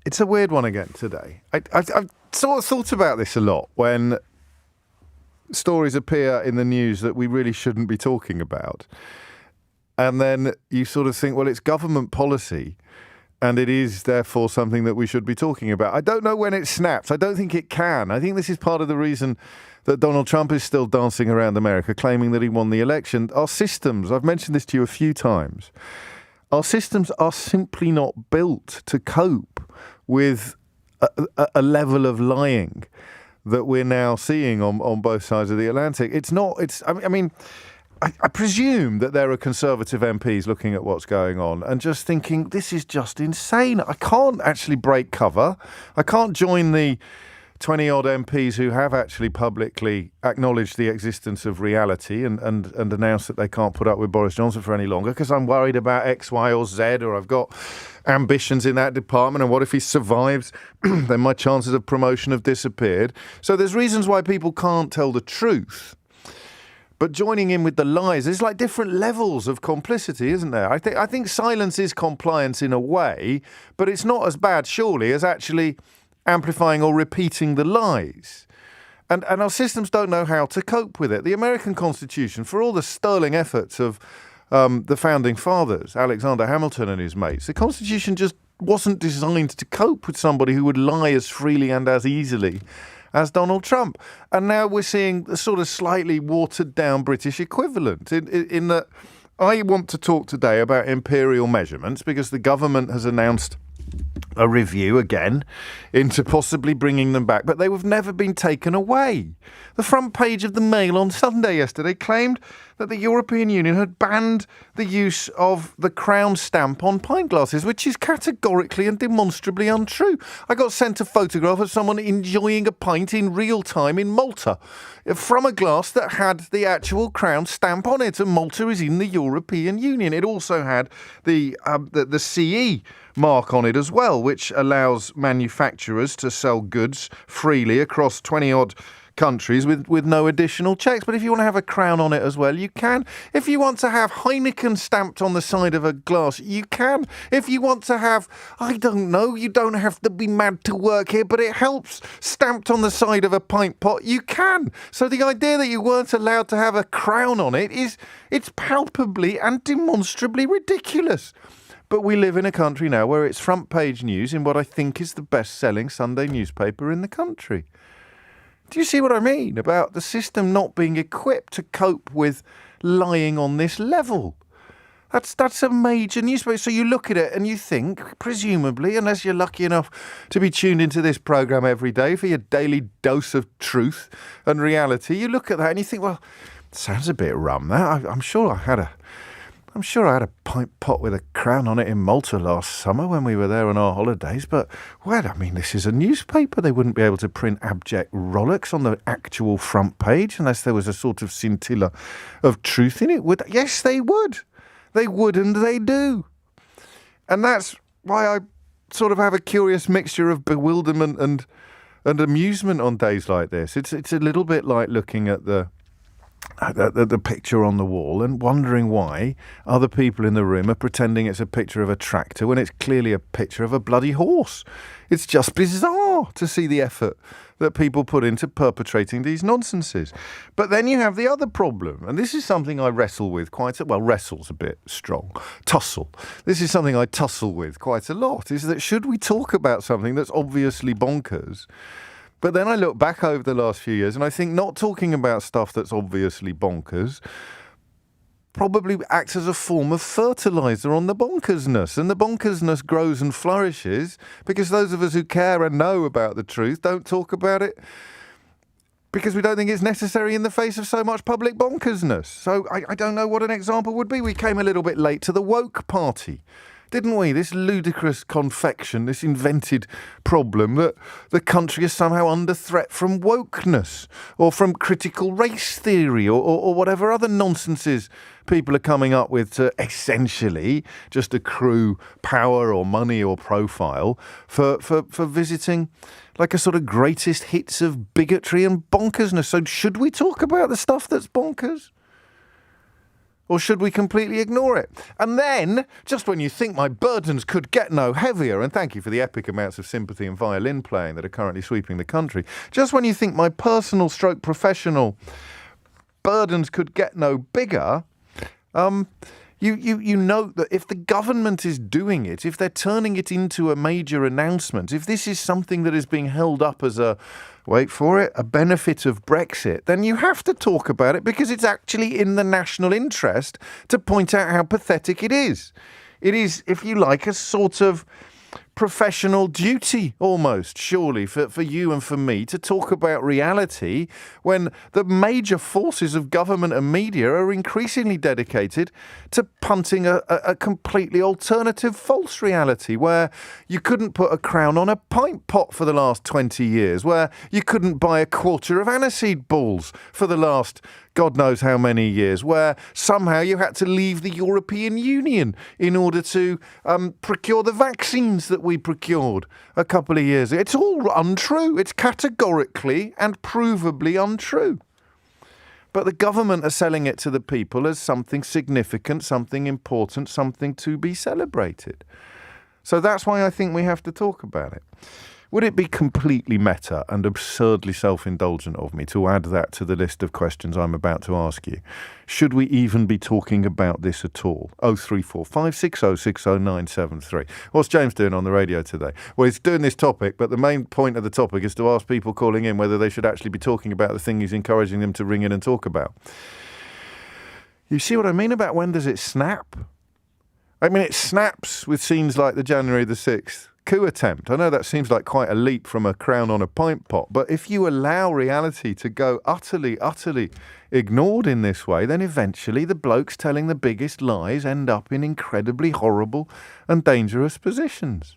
It's a weird one again today. I've sort of thought about this a lot when stories appear in the news that we really shouldn't be talking about. And then you sort of think, well, it's government policy and it is therefore something that we should be talking about. I don't know when it snaps. I don't think it can. I think this is part of the reason that Donald Trump is still dancing around America, claiming that he won the election. Our systems, I've mentioned this to you a few times, our systems are simply not built to cope with a level of lying that we're now seeing on both sides of the Atlantic. I presume that there are Conservative MPs looking at what's going on and just thinking, this is just insane. I can't actually break cover. I can't join the 20-odd MPs who have actually publicly acknowledged the existence of reality and announced that they can't put up with Boris Johnson for any longer because I'm worried about X, Y or Z, or I've got ambitions in that department, and what if he survives? Then my chances of promotion have disappeared. So there's reasons why people can't tell the truth. But joining in with the lies, there's like different levels of complicity, isn't there? I think silence is compliance in a way, but it's not as bad, surely, as actually amplifying or repeating the lies. And our systems don't know how to cope with it. The American Constitution, for all the sterling efforts of the founding fathers, Alexander Hamilton and his mates, the Constitution just wasn't designed to cope with somebody who would lie as freely and as easily as Donald Trump. And now we're seeing the sort of slightly watered down British equivalent in that I want to talk today about imperial measurements because the government has announced a review again into possibly bringing them back, but they have never been taken away. The front page of the Mail on Sunday yesterday claimed that the European Union had banned the use of the crown stamp on pint glasses, which is categorically and demonstrably untrue. I got sent a photograph of someone enjoying a pint in real time in Malta from a glass that had the actual crown stamp on it, and Malta is in the European Union. It also had the CE mark on it as well, which allows manufacturers to sell goods freely across 20-odd countries with no additional checks. But if you want to have a crown on it as well, you can. If you want to have Heineken stamped on the side of a glass, you can. If you want to have, I don't know, you don't have to be mad to work here, but it helps, stamped on the side of a pint pot, you can. So the idea that you weren't allowed to have a crown on it it's palpably and demonstrably ridiculous. But we live in a country now where it's front page news in what I think is the best-selling Sunday newspaper in the country. Do you see what I mean about the system not being equipped to cope with lying on this level? That's a major newspaper. So you look at it and you think, presumably, unless you're lucky enough to be tuned into this programme every day for your daily dose of truth and reality, you look at that and you think, well, sounds a bit rum, that. I'm sure I had a pint pot with a crown on it in Malta last summer when we were there on our holidays, but, well, I mean, this is a newspaper. They wouldn't be able to print abject rollicks on the actual front page unless there was a sort of scintilla of truth in it. Yes, they would. They would and they do. And that's why I sort of have a curious mixture of bewilderment and amusement on days like this. It's a little bit like looking at the picture on the wall and wondering why other people in the room are pretending it's a picture of a tractor when it's clearly a picture of a bloody horse. It's just bizarre to see the effort that people put into perpetrating these nonsenses. But then you have the other problem, and this is something I wrestle with wrestle's a bit strong. Tussle. This is something I tussle with quite a lot, is that should we talk about something that's obviously bonkers? But then I look back over the last few years and I think not talking about stuff that's obviously bonkers probably acts as a form of fertiliser on the bonkersness. And the bonkersness grows and flourishes because those of us who care and know about the truth don't talk about it because we don't think it's necessary in the face of so much public bonkersness. So I don't know what an example would be. We came a little bit late to the woke party, didn't we? This ludicrous confection, this invented problem that the country is somehow under threat from wokeness or from critical race theory or whatever other nonsenses people are coming up with to essentially just accrue power or money or profile for visiting like a sort of greatest hits of bigotry and bonkersness. So should we talk about the stuff that's bonkers? Or should we completely ignore it? And then, just when you think my burdens could get no heavier, and thank you for the epic amounts of sympathy and violin playing that are currently sweeping the country, just when you think my personal stroke professional burdens could get no bigger, you note that if the government is doing it, if they're turning it into a major announcement, if this is something that is being held up as a, wait for it, a benefit of Brexit, then you have to talk about it because it's actually in the national interest to point out how pathetic it is. It is, if you like, a sort of professional duty almost, surely, for you and for me to talk about reality when the major forces of government and media are increasingly dedicated to punting a completely alternative false reality where you couldn't put a crown on a pint pot for the last 20 years, where you couldn't buy a quarter of aniseed balls for the last God knows how many years, where somehow you had to leave the European Union in order to procure the vaccines that we procured a couple of years ago. It's all untrue. It's categorically and provably untrue. But the government are selling it to the people as something significant, something important, something to be celebrated. So that's why I think we have to talk about it. Would it be completely meta and absurdly self-indulgent of me to add that to the list of questions I'm about to ask you? Should we even be talking about this at all? 03456060973. What's James doing on the radio today? Well, he's doing this topic, but the main point of the topic is to ask people calling in whether they should actually be talking about the thing he's encouraging them to ring in and talk about. You see what I mean about when does it snap? I mean, it snaps with scenes like the January the 6th coup attempt. I know that seems like quite a leap from a crown on a pint pot, but if you allow reality to go utterly ignored in this way, then eventually the blokes telling the biggest lies end up in incredibly horrible and dangerous positions.